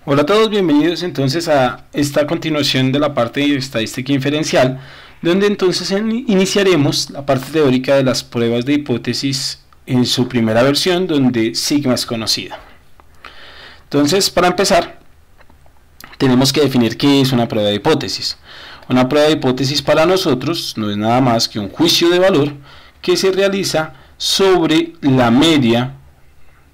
Hola a todos, bienvenidos entonces a esta continuación de la parte de estadística inferencial, donde entonces iniciaremos la parte teórica de las pruebas de hipótesis en su primera versión, donde sigma es conocida. Entonces, para empezar, tenemos que definir qué es una prueba de hipótesis. Una prueba de hipótesis para nosotros no es nada más que un juicio de valor que se realiza sobre la media,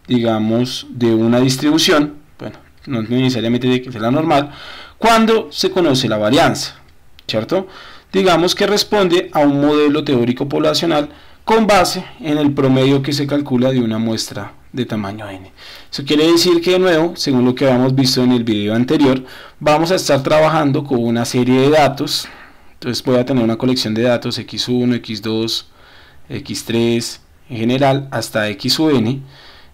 digamos, de una distribución. Bueno, no necesariamente tiene que ser la normal, cuando se conoce la varianza, ¿cierto? Digamos que responde a un modelo teórico poblacional con base en el promedio que se calcula de una muestra de tamaño n. Eso quiere decir que, de nuevo, según lo que habíamos visto en el video anterior, vamos a estar trabajando con una serie de datos. Entonces voy a tener una colección de datos x1, x2, x3, en general hasta x u n,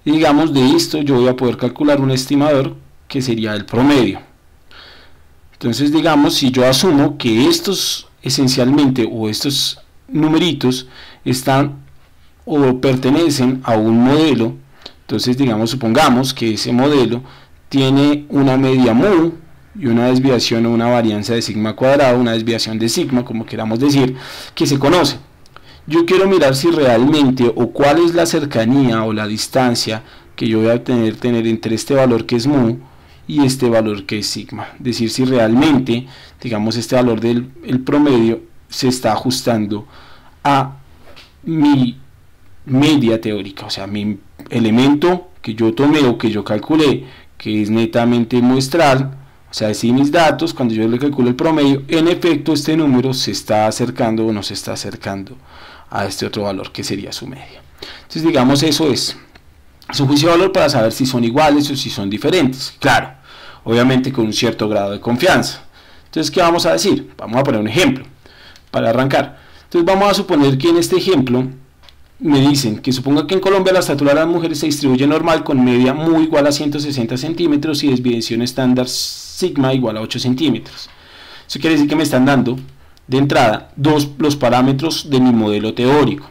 y digamos de esto yo voy a poder calcular un estimador que sería el promedio. Entonces, digamos, si yo asumo que estos esencialmente, o estos numeritos están o pertenecen a un modelo, entonces digamos, supongamos que ese modelo tiene una media mu y una desviación o una varianza de sigma cuadrado, una desviación de sigma, como queramos decir, que se conoce. Yo quiero mirar si realmente, o cuál es la cercanía o la distancia que yo voy a tener entre este valor que es mu y este valor que es sigma. Es decir, si realmente, digamos, este valor del promedio se está ajustando a mi media teórica, o sea, mi elemento que yo tomé o que yo calculé, que es netamente muestral, o sea, si mis datos, cuando yo le calculo el promedio, en efecto este número se está acercando o no se está acercando a este otro valor que sería su media. Entonces, digamos, eso es un juicio de valor para saber si son iguales o si son diferentes. Claro, obviamente con un cierto grado de confianza. Entonces, ¿qué vamos a decir? Vamos a poner un ejemplo para arrancar. Entonces, vamos a suponer que en este ejemplo me dicen que suponga que en Colombia la estatura de las mujeres se distribuye normal con media mu igual a 160 centímetros y desviación estándar sigma igual a 8 centímetros. Eso quiere decir que me están dando de entrada los parámetros de mi modelo teórico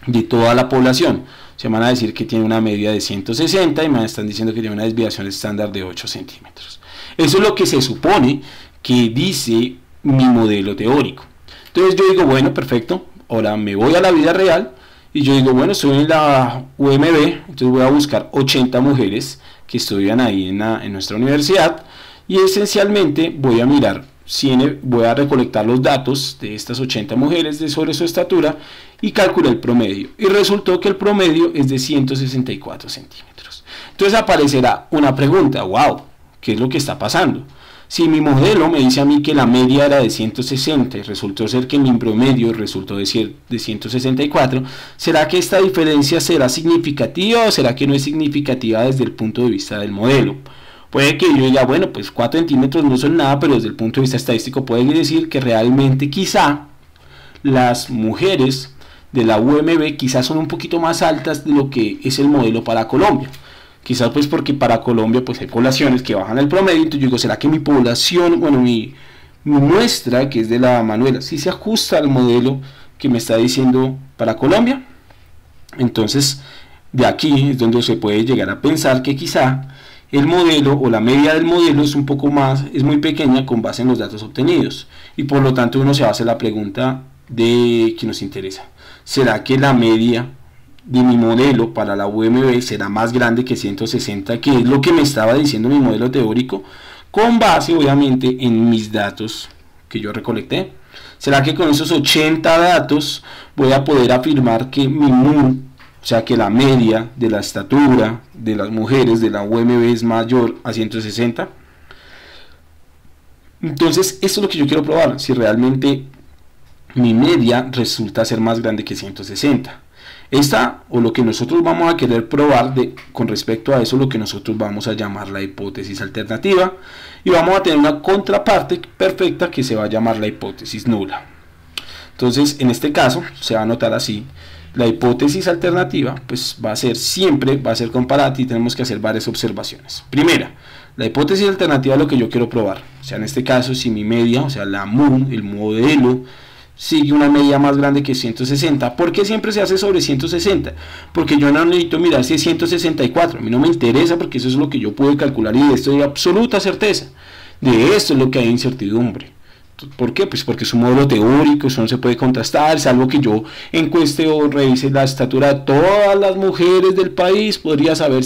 de toda la población. Se van a decir que tiene una media de 160 y me están diciendo que tiene una desviación estándar de 8 centímetros. Eso es lo que se supone que dice mi modelo teórico. Entonces yo digo, bueno, perfecto, ahora me voy a la vida real y yo digo, bueno, estoy en la UMB, entonces voy a buscar 80 mujeres que estudian ahí en nuestra universidad y esencialmente voy a mirar, voy a recolectar los datos de estas 80 mujeres sobre su estatura y calculé el promedio y resultó que el promedio es de 164 centímetros. Entonces aparecerá una pregunta, wow, ¿qué es lo que está pasando? Si mi modelo me dice a mí que la media era de 160 y resultó ser que mi promedio resultó de 164, ¿será que esta diferencia será significativa o será que no es significativa desde el punto de vista del modelo? Puede que yo diga, bueno, pues 4 centímetros no son nada, pero desde el punto de vista estadístico puede decir que realmente quizá las mujeres de la UMB quizás son un poquito más altas de lo que es el modelo para Colombia. Quizás pues porque para Colombia pues hay poblaciones que bajan el promedio, entonces yo digo, ¿será que mi población, bueno, mi muestra, que es de la Manuela, sí se ajusta al modelo que me está diciendo para Colombia? Entonces, de aquí es donde se puede llegar a pensar que quizá el modelo o la media del modelo es un poco más, es muy pequeña con base en los datos obtenidos, y por lo tanto uno se va a hacer la pregunta de que nos interesa. ¿Será que la media de mi modelo para la UMB será más grande que 160, que es lo que me estaba diciendo mi modelo teórico, con base obviamente en mis datos que yo recolecté? ¿Será que con esos 80 datos voy a poder afirmar que mi mu, o sea que la media de la estatura de las mujeres de la UMB es mayor a 160? Entonces esto es lo que yo quiero probar, si realmente mi media resulta ser más grande que 160. Esta, o lo que nosotros vamos a querer probar con respecto a eso, lo que nosotros vamos a llamar la hipótesis alternativa, y vamos a tener una contraparte perfecta que se va a llamar la hipótesis nula. Entonces, en este caso, se va a anotar así: la hipótesis alternativa pues va a ser comparativa y tenemos que hacer varias observaciones. Primera, la hipótesis alternativa es lo que yo quiero probar. O sea, en este caso, si mi media, o sea, la mu, el modelo, sigue una media más grande que 160. ¿Por qué siempre se hace sobre 160? Porque yo no necesito mirar si es 164, a mí no me interesa porque eso es lo que yo puedo calcular y de esto hay absoluta certeza. De esto es lo que hay incertidumbre. ¿Por qué? Pues porque es un modelo teórico, eso no se puede contrastar, salvo que yo encueste o revise la estatura de todas las mujeres del país, podría saber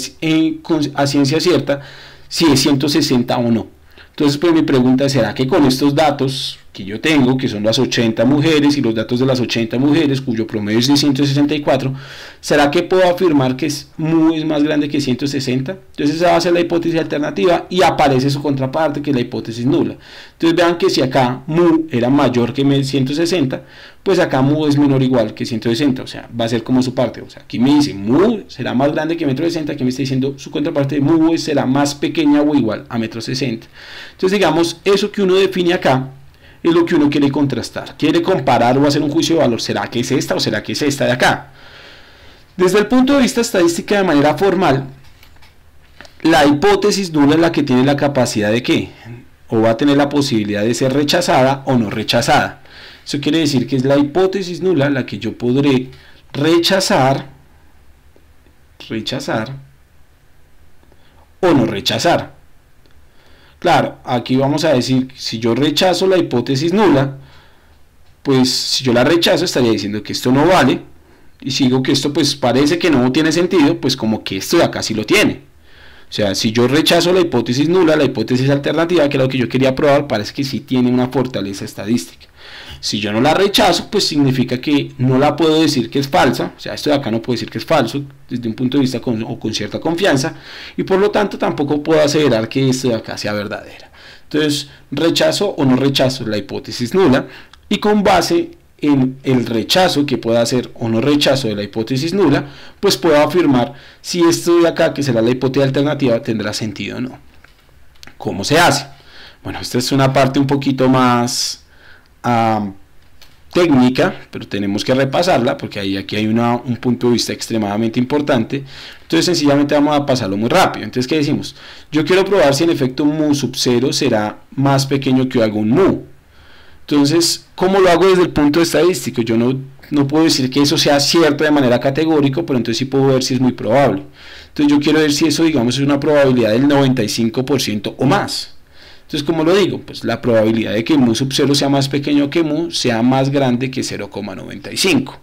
a ciencia cierta si es 160 o no. Entonces pues mi pregunta es, ¿será que con estos datos que yo tengo, que son las 80 mujeres y los datos de las 80 mujeres, cuyo promedio es de 164, ¿será que puedo afirmar que mu es más grande que 160? Entonces esa va a ser la hipótesis alternativa y aparece su contraparte, que es la hipótesis nula. Entonces vean que si acá mu era mayor que 160, pues acá mu es menor o igual que 160, o sea, va a ser como su parte. O sea, aquí me dice mu será más grande que 1,60 m, aquí me está diciendo su contraparte de mu será más pequeña o igual a 1,60 m. Entonces digamos, eso que uno define acá es lo que uno quiere contrastar, quiere comparar o hacer un juicio de valor. ¿Será que es esta o será que es esta de acá? Desde el punto de vista estadístico, de manera formal, la hipótesis nula es la que tiene la capacidad de ¿qué? O va a tener la posibilidad de ser rechazada o no rechazada. Eso quiere decir que es la hipótesis nula la que yo podré rechazar o no rechazar. Claro, aquí vamos a decir, si yo rechazo la hipótesis nula, pues si yo la rechazo estaría diciendo que esto no vale, y sigo que esto pues parece que no tiene sentido, pues como que esto de acá sí lo tiene. O sea, si yo rechazo la hipótesis nula, la hipótesis alternativa, que es lo que yo quería probar, parece que sí tiene una fortaleza estadística. Si yo no la rechazo, pues significa que no la puedo decir que es falsa, o sea, esto de acá no puedo decir que es falso desde un punto de vista con cierta confianza, y por lo tanto tampoco puedo aseverar que esto de acá sea verdadera. Entonces, rechazo o no rechazo la hipótesis nula, y con base en el rechazo que pueda hacer o no rechazo de la hipótesis nula, pues puedo afirmar si esto de acá, que será la hipótesis alternativa, tendrá sentido o no. ¿Cómo se hace? Bueno, esta es una parte un poquito más técnica, pero tenemos que repasarla porque aquí hay un punto de vista extremadamente importante. Entonces sencillamente vamos a pasarlo muy rápido. Entonces, ¿qué decimos? Yo quiero probar si en efecto mu sub 0 será más pequeño que algún mu. Entonces, ¿cómo lo hago desde el punto estadístico? Yo no puedo decir que eso sea cierto de manera categórica, pero entonces sí puedo ver si es muy probable. Entonces yo quiero ver si eso, digamos, es una probabilidad del 95% o más. Entonces, ¿cómo lo digo? Pues la probabilidad de que mu sub 0 sea más pequeño que mu sea más grande que 0,95.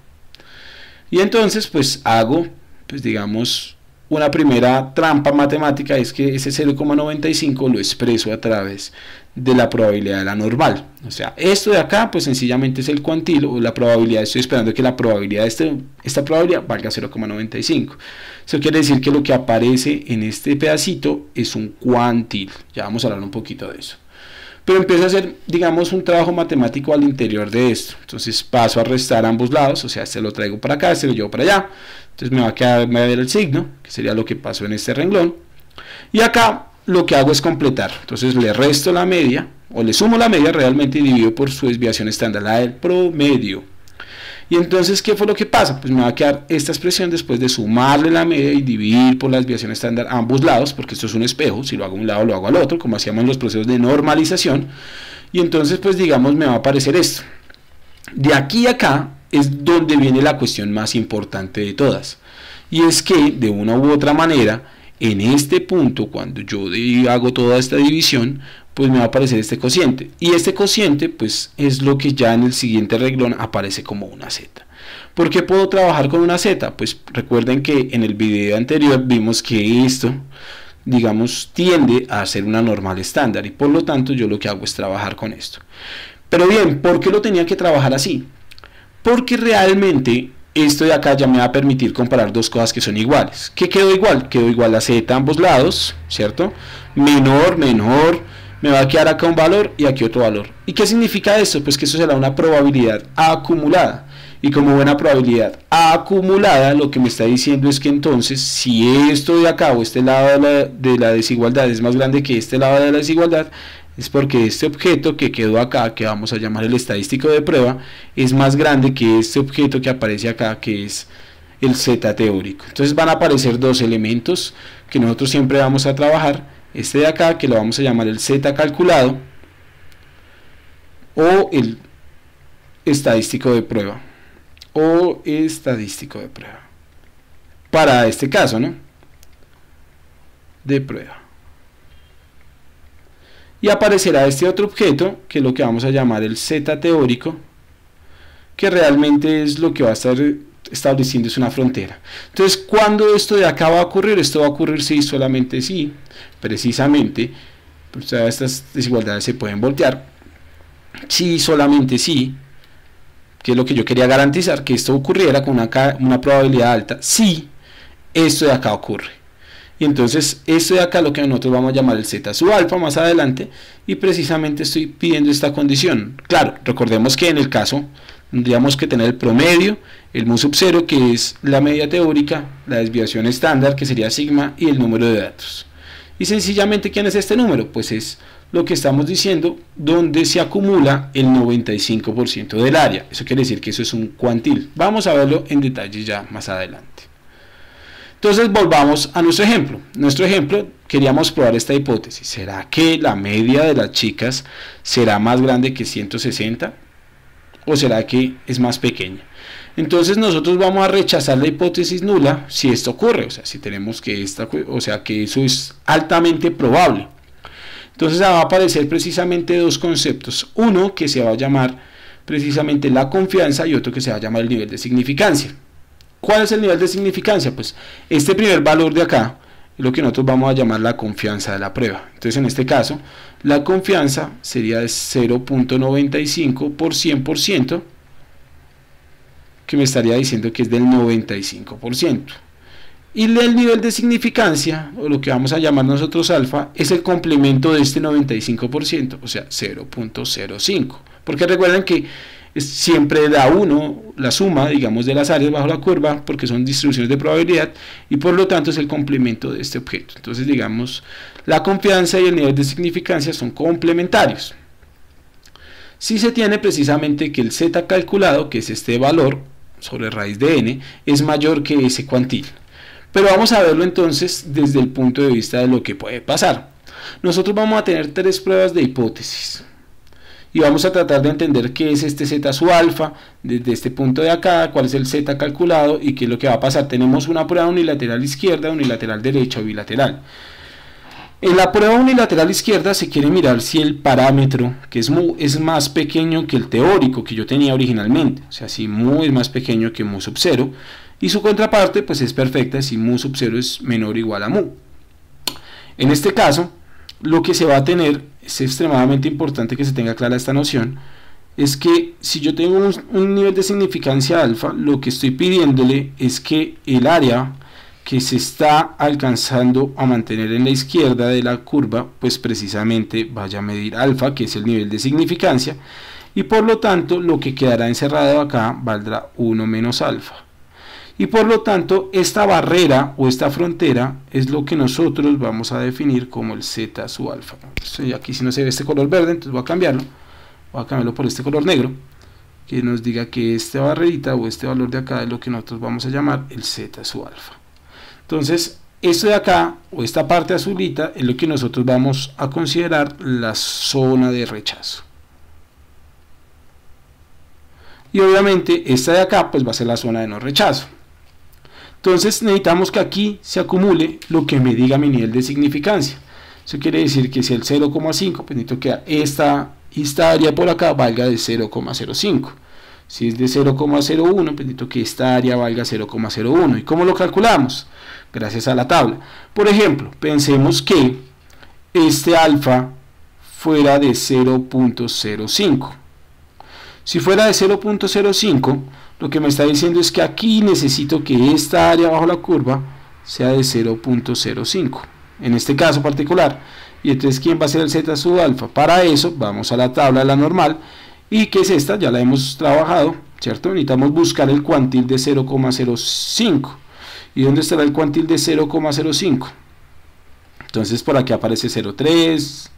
Y entonces, pues hago, pues digamos, una primera trampa matemática, es que ese 0,95 lo expreso a través de la probabilidad de la normal. O sea, esto de acá, pues sencillamente es el cuantilo, o la probabilidad, estoy esperando que la probabilidad de esta probabilidad valga 0,95. Eso quiere decir que lo que aparece en este pedacito es un cuantilo. Ya vamos a hablar un poquito de eso. Pero empiezo a hacer, digamos, un trabajo matemático al interior de esto. Entonces paso a restar ambos lados, o sea, este lo traigo para acá, este lo llevo para allá. Entonces me va a ver el signo, que sería lo que pasó en este renglón. Y acá lo que hago es completar. Entonces le resto la media, o le sumo la media realmente y divido por su desviación estándar, la del promedio. Y entonces, ¿qué fue lo que pasa? Pues me va a quedar esta expresión después de sumarle la media y dividir por la desviación estándar a ambos lados, porque esto es un espejo, si lo hago a un lado lo hago al otro, como hacíamos en los procesos de normalización. Y entonces, pues digamos, me va a aparecer esto. De aquí a acá es donde viene la cuestión más importante de todas. Y es que, de una u otra manera, en este punto, cuando yo hago toda esta división, pues me va a aparecer este cociente. Y este cociente, pues, es lo que ya en el siguiente renglón aparece como una z. ¿Por qué puedo trabajar con una z? Pues recuerden que en el video anterior vimos que esto, digamos, tiende a ser una normal estándar. Y por lo tanto, yo lo que hago es trabajar con esto. Pero bien, ¿por qué lo tenía que trabajar así? Porque realmente esto de acá ya me va a permitir comparar dos cosas que son iguales. ¿Qué quedó igual? Quedó igual a z a ambos lados, ¿cierto? Menor, me va a quedar acá un valor y aquí otro valor. ¿Y qué significa esto? Pues que eso será una probabilidad acumulada. Y como buena probabilidad acumulada, lo que me está diciendo es que entonces, si esto de acá o este lado de la desigualdad es más grande que este lado de la desigualdad, es porque este objeto que quedó acá, que vamos a llamar el estadístico de prueba, es más grande que este objeto que aparece acá, que es el z teórico. Entonces van a aparecer dos elementos que nosotros siempre vamos a trabajar. Este de acá, que lo vamos a llamar el z calculado, o estadístico de prueba o estadístico de prueba para este caso, ¿no? De prueba. Y aparecerá este otro objeto, que es lo que vamos a llamar el Z teórico, que realmente es lo que va a estar estableciendo es una frontera. Entonces, ¿cuándo esto de acá va a ocurrir? Esto va a ocurrir si solamente si, precisamente, pues, estas desigualdades se pueden voltear, si solamente si, que es lo que yo quería garantizar, que esto ocurriera con una probabilidad alta, si esto de acá ocurre. Y entonces esto de acá lo que nosotros vamos a llamar el Z sub alfa más adelante, y precisamente estoy pidiendo esta condición. Claro, recordemos que en el caso tendríamos que tener el promedio, el mu sub 0, que es la media teórica, la desviación estándar, que sería sigma, y el número de datos. Y sencillamente, ¿quién es este número? Pues es lo que estamos diciendo, donde se acumula el 95% del área. Eso quiere decir que eso es un cuantil. Vamos a verlo en detalle ya más adelante. Entonces volvamos a nuestro ejemplo. Nuestro ejemplo, queríamos probar esta hipótesis. ¿Será que la media de las chicas será más grande que 160? ¿O será que es más pequeña? Entonces nosotros vamos a rechazar la hipótesis nula si esto ocurre, o sea, si tenemos que que eso es altamente probable. Entonces va a aparecer precisamente dos conceptos, uno que se va a llamar precisamente la confianza y otro que se va a llamar el nivel de significancia. ¿Cuál es el nivel de significancia? Pues este primer valor de acá es lo que nosotros vamos a llamar la confianza de la prueba. Entonces en este caso la confianza sería de 0.95 por 100%, que me estaría diciendo que es del 95%. Y el nivel de significancia, o lo que vamos a llamar nosotros alfa, es el complemento de este 95%, o sea 0.05. Porque recuerden que siempre da 1 la suma, digamos, de las áreas bajo la curva, porque son distribuciones de probabilidad, y por lo tanto es el complemento de este objeto. Entonces, digamos, la confianza y el nivel de significancia son complementarios. Si se tiene precisamente que el z calculado, que es este valor sobre raíz de n, es mayor que ese cuantil. Pero vamos a verlo entonces desde el punto de vista de lo que puede pasar. Nosotros vamos a tener tres pruebas de hipótesis. Y vamos a tratar de entender qué es este z sub alfa, desde este punto de acá, cuál es el z calculado y qué es lo que va a pasar. Tenemos una prueba unilateral izquierda, unilateral derecha o bilateral. En la prueba unilateral izquierda se quiere mirar si el parámetro, que es mu, es más pequeño que el teórico que yo tenía originalmente. O sea, si mu es más pequeño que mu sub 0. Y su contraparte pues es perfecta si mu sub 0 es menor o igual a mu. En este caso, lo que se va a tener, es extremadamente importante que se tenga clara esta noción, es que si yo tengo un nivel de significancia alfa, lo que estoy pidiéndole es que el área que se está alcanzando a mantener en la izquierda de la curva, pues precisamente vaya a medir alfa, que es el nivel de significancia, y por lo tanto lo que quedará encerrado acá valdrá 1 menos alfa. Y por lo tanto esta barrera o esta frontera es lo que nosotros vamos a definir como el z sub alfa. Entonces, aquí si no se ve este color verde, entonces voy a cambiarlo por este color negro, que nos diga que esta barrerita o este valor de acá es lo que nosotros vamos a llamar el z sub alfa. Entonces esto de acá o esta parte azulita es lo que nosotros vamos a considerar la zona de rechazo. Y obviamente esta de acá pues va a ser la zona de no rechazo. Entonces necesitamos que aquí se acumule lo que me diga mi nivel de significancia. Eso quiere decir que si el 0,5, pues necesito que esta área por acá valga de 0,05. Si es de 0,01, pues necesito que esta área valga 0,01. ¿Y cómo lo calculamos? Gracias a la tabla. Por ejemplo, pensemos que este alfa fuera de 0,05. Si fuera de 0,05, lo que me está diciendo es que aquí necesito que esta área bajo la curva sea de 0,05, en este caso particular. Y entonces, ¿quién va a ser el z sub alfa? Para eso, vamos a la tabla de la normal, y que es esta, ya la hemos trabajado, ¿cierto? Necesitamos buscar el cuantil de 0,05. ¿Y dónde estará el cuantil de 0,05? Entonces, por aquí aparece 0,3,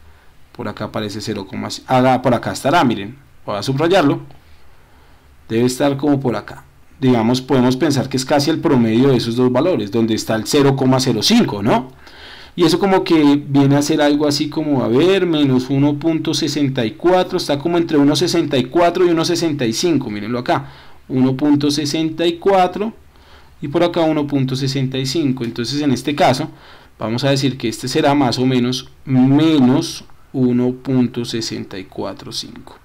por acá aparece 0, por acá estará, miren, voy a subrayarlo. Debe estar como por acá. Digamos, podemos pensar que es casi el promedio de esos dos valores, donde está el 0,05, ¿no? y eso como que viene a ser algo así como, a ver, menos 1.64, está como entre 1.64 y 1.65, mírenlo acá, 1.64 y por acá 1.65. Entonces en este caso vamos a decir que este será más o menos menos 1.645,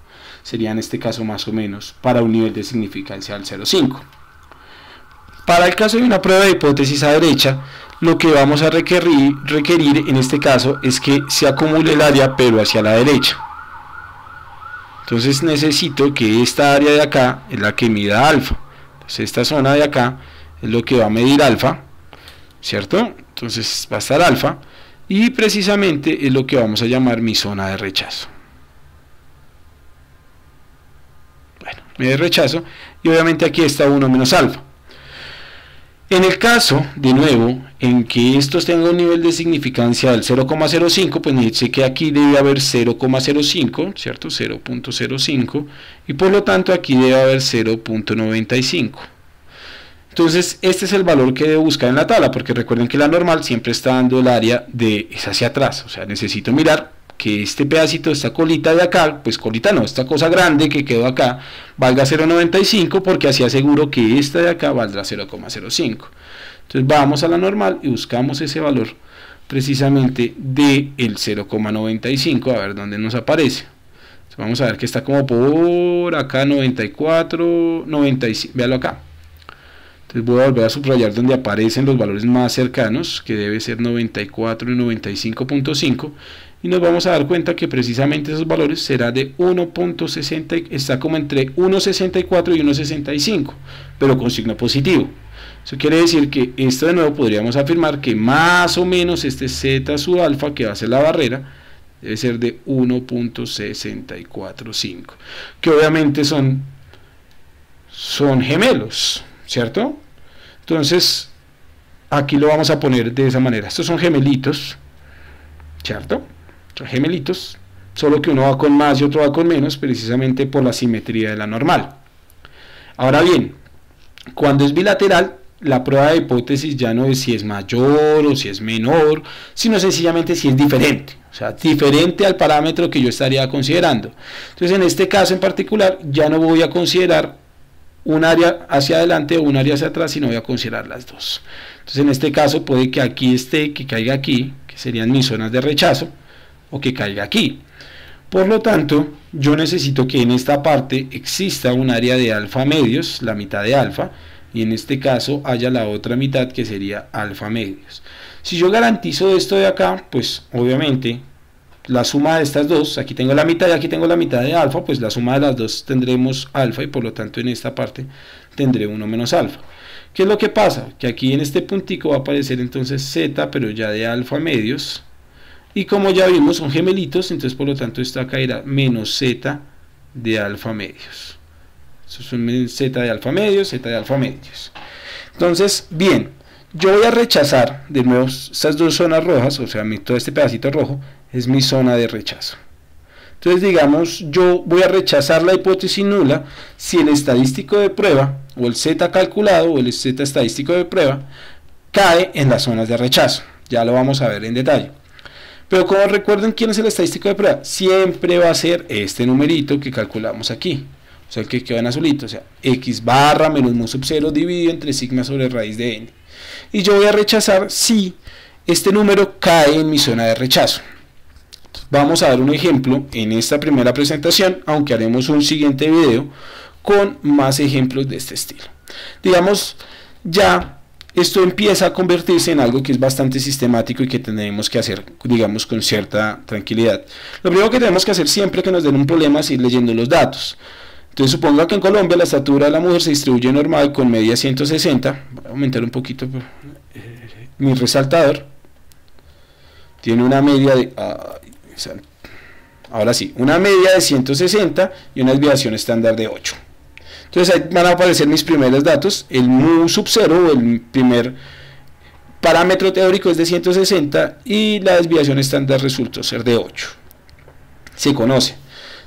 sería en este caso más o menos para un nivel de significancia del 0,5. Para el caso de una prueba de hipótesis a derecha, lo que vamos a requerir en este caso es que se acumule el área pero hacia la derecha. Entonces necesito que esta área de acá es la que mida alfa. Entonces esta zona de acá es lo que va a medir alfa, ¿cierto? Entonces va a estar alfa y precisamente es lo que vamos a llamar mi zona de rechazo. Bueno, de rechazo, y obviamente aquí está 1 menos alfa. En el caso, de nuevo, en que estos tengan un nivel de significancia del 0,05, pues sé que aquí debe haber 0,05, ¿cierto? 0.05, y por lo tanto aquí debe haber 0.95. Entonces, este es el valor que debo buscar en la tabla, porque recuerden que la normal siempre está dando el área de es hacia atrás, o sea, necesito mirar que este pedacito, esta colita de acá, pues colita no, esta cosa grande que quedó acá, valga 0.95, porque así aseguro que esta de acá valdrá 0,05. Entonces vamos a la normal y buscamos ese valor precisamente del 0,95, a ver dónde nos aparece. Entonces vamos a ver que está como por acá, 94, 95, véalo acá. Entonces voy a volver a subrayar donde aparecen los valores más cercanos, que debe ser 94 y 95.5, y nos vamos a dar cuenta que precisamente esos valores será de 1.60, está como entre 1.64 y 1.65, pero con signo positivo. Eso quiere decir que esto de nuevo podríamos afirmar que más o menos este z sub alfa, que va a ser la barrera, debe ser de 1.645, que obviamente son gemelos, ¿cierto? Entonces aquí lo vamos a poner de esa manera. Estos son gemelitos, ¿cierto? Son gemelitos, solo que uno va con más y otro va con menos, precisamente por la simetría de la normal. Ahora bien, cuando es bilateral, la prueba de hipótesis ya no es si es mayor o si es menor, sino sencillamente si es diferente, o sea, diferente al parámetro que yo estaría considerando. Entonces en este caso en particular ya no voy a considerar un área hacia adelante o un área hacia atrás, sino voy a considerar las dos. Entonces en este caso puede que aquí esté, que caiga aquí, que serían mis zonas de rechazo, o que caiga aquí. Por lo tanto, yo necesito que en esta parte exista un área de alfa medios, la mitad de alfa, y en este caso haya la otra mitad que sería alfa medios. Si yo garantizo esto de acá, pues obviamente la suma de estas dos, aquí tengo la mitad y aquí tengo la mitad de alfa, pues la suma de las dos tendremos alfa y por lo tanto en esta parte tendré 1 menos alfa. ¿Qué es lo que pasa? Que aquí en este puntico va a aparecer entonces z, pero ya de alfa medios, y como ya vimos son gemelitos, entonces por lo tanto esto acá irá menos z de alfa medios. Eso es un z de alfa medios, z de alfa medios. Entonces, bien, yo voy a rechazar de nuevo estas dos zonas rojas, o sea, todo este pedacito rojo es mi zona de rechazo. Entonces digamos, yo voy a rechazar la hipótesis nula si el estadístico de prueba, o el z calculado, o el z estadístico de prueba, cae en las zonas de rechazo. Ya lo vamos a ver en detalle. Pero como recuerden, ¿quién es el estadístico de prueba? Siempre va a ser este numerito que calculamos aquí. O sea, el que queda en azulito, o sea, x barra menos mu sub 0 dividido entre sigma sobre raíz de n. Y yo voy a rechazar si este número cae en mi zona de rechazo. Vamos a dar un ejemplo en esta primera presentación, aunque haremos un siguiente video con más ejemplos de este estilo. Digamos, ya esto empieza a convertirse en algo que es bastante sistemático y que tenemos que hacer, digamos, con cierta tranquilidad. Lo primero que tenemos que hacer siempre que nos den un problema es ir leyendo los datos. Entonces suponga que en Colombia la estatura de la mujer se distribuye normal con media 160. Voy a aumentar un poquito mi resaltador. Tiene una media de... ahora sí, una media de 160 y una desviación estándar de 8. Entonces ahí van a aparecer mis primeros datos. El mu sub 0, o el primer parámetro teórico, es de 160 y la desviación estándar resultó ser de 8. Se conoce.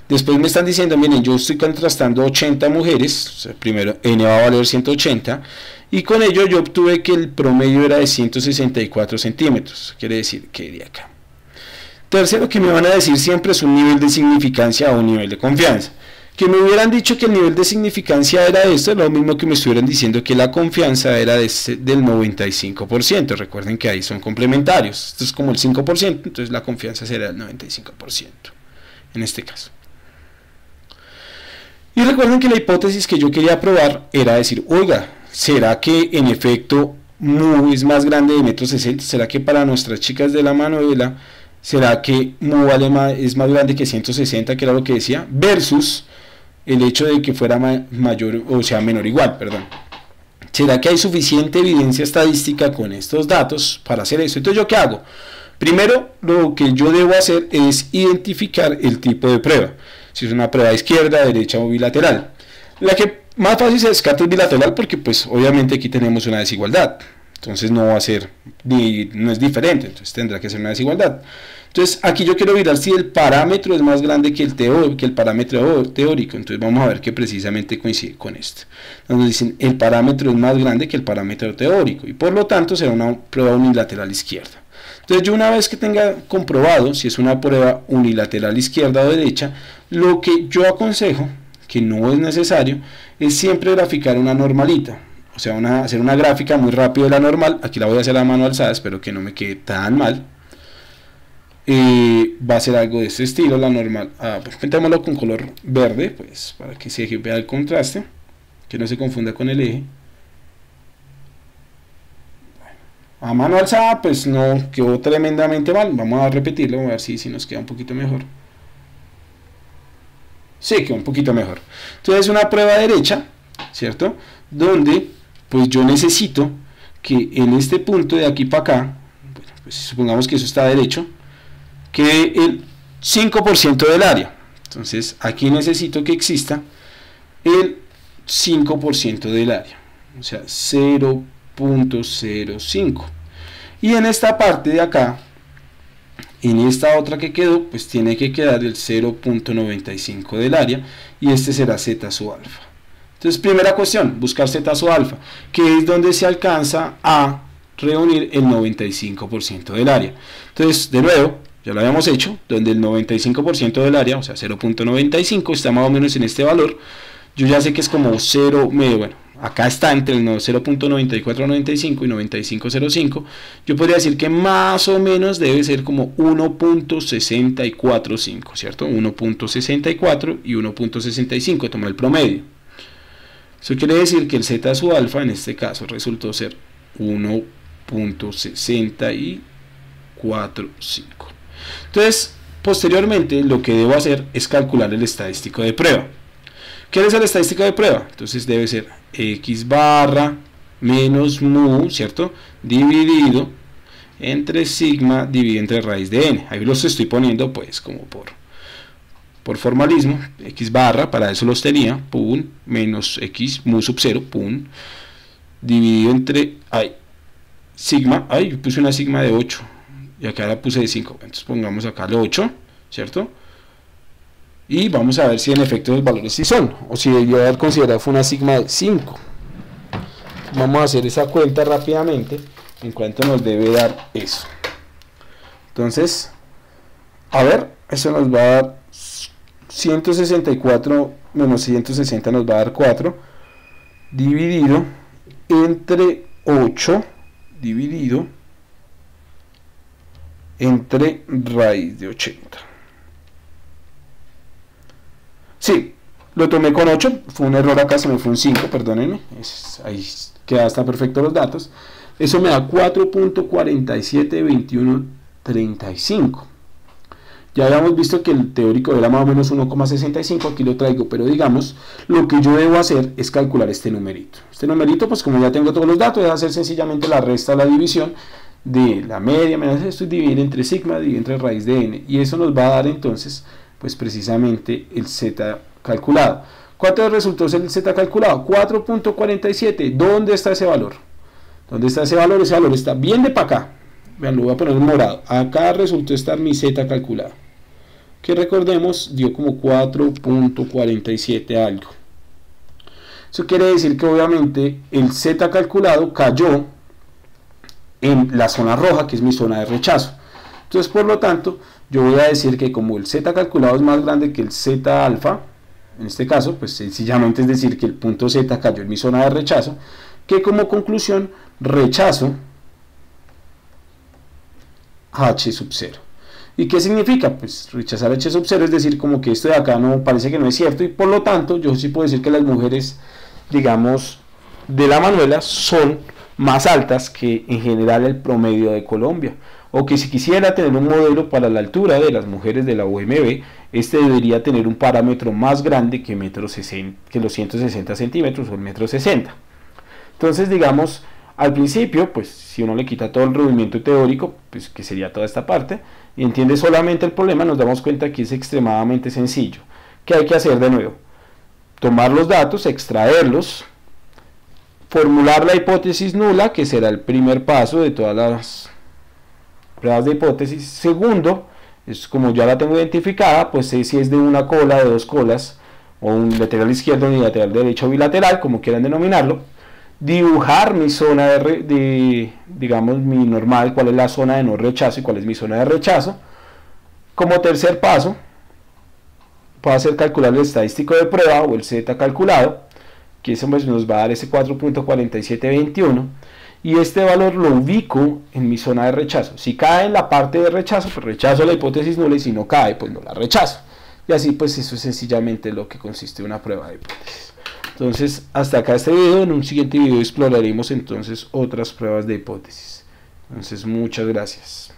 Después me están diciendo, miren, yo estoy contrastando 80 mujeres, o sea, primero n va a valer 180, y con ello yo obtuve que el promedio era de 164 centímetros, quiere decir que de acá. Tercero, que me van a decir siempre es un nivel de significancia o un nivel de confianza. Que me hubieran dicho que el nivel de significancia era esto, es lo mismo que me estuvieran diciendo que la confianza era del 95%. Recuerden que ahí son complementarios. Esto es como el 5%, entonces la confianza será el 95% en este caso. Y recuerden que la hipótesis que yo quería probar era decir, oiga, ¿será que en efecto mu es más grande de 1,60 m? ¿Será que para nuestras chicas de la Manuela, será que mu es más grande que 160, que era lo que decía? Versus el hecho de que fuera mayor, o sea, menor o igual, perdón. ¿Será que hay suficiente evidencia estadística con estos datos para hacer eso? Entonces, ¿yo qué hago? Primero, lo que yo debo hacer es identificar el tipo de prueba. Si es una prueba izquierda, derecha o bilateral. La que más fácil se descarta es bilateral porque, pues, obviamente aquí tenemos una desigualdad. Entonces, no va a ser, no es diferente, entonces tendrá que ser una desigualdad. Entonces, aquí yo quiero mirar si el parámetro es más grande que el parámetro teórico. Entonces, vamos a ver que precisamente coincide con esto. Nos dicen, el parámetro es más grande que el parámetro teórico. Y por lo tanto, será una prueba unilateral izquierda. Entonces, yo una vez que tenga comprobado si es una prueba unilateral izquierda o derecha, lo que yo aconsejo, que no es necesario, es siempre graficar una normalita. O sea, hacer una gráfica muy rápido de la normal. Aquí la voy a hacer a mano alzada, espero que no me quede tan mal. Va a ser algo de este estilo, la normal. Pues pintémoslo con color verde, pues para que se vea el contraste, que no se confunda con el eje. A mano alzada, pues no quedó tremendamente mal. Vamos a repetirlo, a ver si nos queda un poquito mejor. Sí, quedó un poquito mejor. Entonces, es una prueba derecha, ¿cierto? Donde, pues yo necesito que en este punto de aquí para acá, bueno, pues supongamos que eso está derecho, que el 5% del área. Entonces aquí necesito que exista el 5% del área, o sea 0.05, y en esta parte de acá, en esta otra que quedó, pues tiene que quedar el 0.95 del área, y este será z sub alfa. Entonces, primera cuestión, buscar z sub alfa, que es donde se alcanza a reunir el 95% del área. Entonces, de nuevo, ya lo habíamos hecho, donde el 95% del área, o sea 0.95, está más o menos en este valor. Yo ya sé que es como 0, bueno, acá está entre el 0.9495 y 9505. Yo podría decir que más o menos debe ser como 1.645, ¿cierto? 1.64 y 1.65, toma el promedio. Eso quiere decir que el z sub alfa en este caso resultó ser 1.645. Entonces, posteriormente lo que debo hacer es calcular el estadístico de prueba. ¿Qué es el estadístico de prueba? Entonces debe ser x barra menos mu, ¿cierto? Dividido entre sigma dividido entre raíz de n. Ahí los estoy poniendo pues como por formalismo. X barra, para eso los tenía, pum, menos x mu sub 0, pum, dividido entre, sigma, yo puse una sigma de 8. Y acá la puse de 5, entonces pongamos acá el 8, ¿cierto? Y vamos a ver si en efecto los valores sí son, o si debió haber considerado fue una sigma de 5. Vamos a hacer esa cuenta rápidamente, en cuánto nos debe dar eso. Entonces, a ver, eso nos va a dar 164 menos 160 nos va a dar 4, dividido entre 8, dividido entre raíz de 80. Sí, lo tomé con 8, fue un error acá, se me fue un 5, perdónenme, ahí queda, está perfecto los datos. Eso me da 4.472135. Ya habíamos visto que el teórico era más o menos 1,65, aquí lo traigo, pero digamos, lo que yo debo hacer es calcular este numerito. Este numerito, pues como ya tengo todos los datos, es hacer sencillamente la resta o la división de la media menos esto, y dividir entre sigma, dividir entre raíz de n, y eso nos va a dar entonces, pues precisamente el z calculado. ¿Cuánto resultó ser el z calculado? 4.47. ¿Dónde está ese valor? ¿Dónde está ese valor? Ese valor está bien de para acá. Vean, lo voy a poner en morado. Acá resultó estar mi z calculado. que recordemos dio como 4.47 algo. Eso quiere decir que obviamente el Z calculado cayó en la zona roja, que es mi zona de rechazo. Entonces, por lo tanto, yo voy a decir que como el Z calculado es más grande que el Z alfa, en este caso, pues sencillamente es decir que el punto Z cayó en mi zona de rechazo, que como conclusión rechazo H sub 0. ¿Y qué significa? Pues rechazar H sub 0 es decir como que esto de acá no parece que no es cierto, y por lo tanto yo sí puedo decir que las mujeres, digamos, de la Manuela son más altas que en general el promedio de Colombia, o que si quisiera tener un modelo para la altura de las mujeres de la UMB, este debería tener un parámetro más grande que, que los 160 centímetros o el metro 60. Entonces, digamos, al principio, pues si uno le quita todo el reducimiento teórico, pues que sería toda esta parte, y entiende solamente el problema, nos damos cuenta que es extremadamente sencillo. ¿Qué hay que hacer de nuevo? Tomar los datos, extraerlos, formular la hipótesis nula, que será el primer paso de todas las pruebas de hipótesis. Segundo, es como ya la tengo identificada, pues sé si es de una cola, de dos colas, o un lateral izquierdo, unilateral derecho o bilateral, como quieran denominarlo. Dibujar mi zona digamos, mi normal, cuál es la zona de no rechazo y cuál es mi zona de rechazo. Como tercer paso, puedo hacer calcular el estadístico de prueba o el Z calculado, que eso pues nos va a dar ese 4.4721, y este valor lo ubico en mi zona de rechazo. Si cae en la parte de rechazo, pues rechazo la hipótesis nula, y si no cae, pues no la rechazo. Y así pues eso es sencillamente lo que consiste en una prueba de hipótesis. Entonces, hasta acá este video. En un siguiente video exploraremos entonces otras pruebas de hipótesis. Entonces, muchas gracias.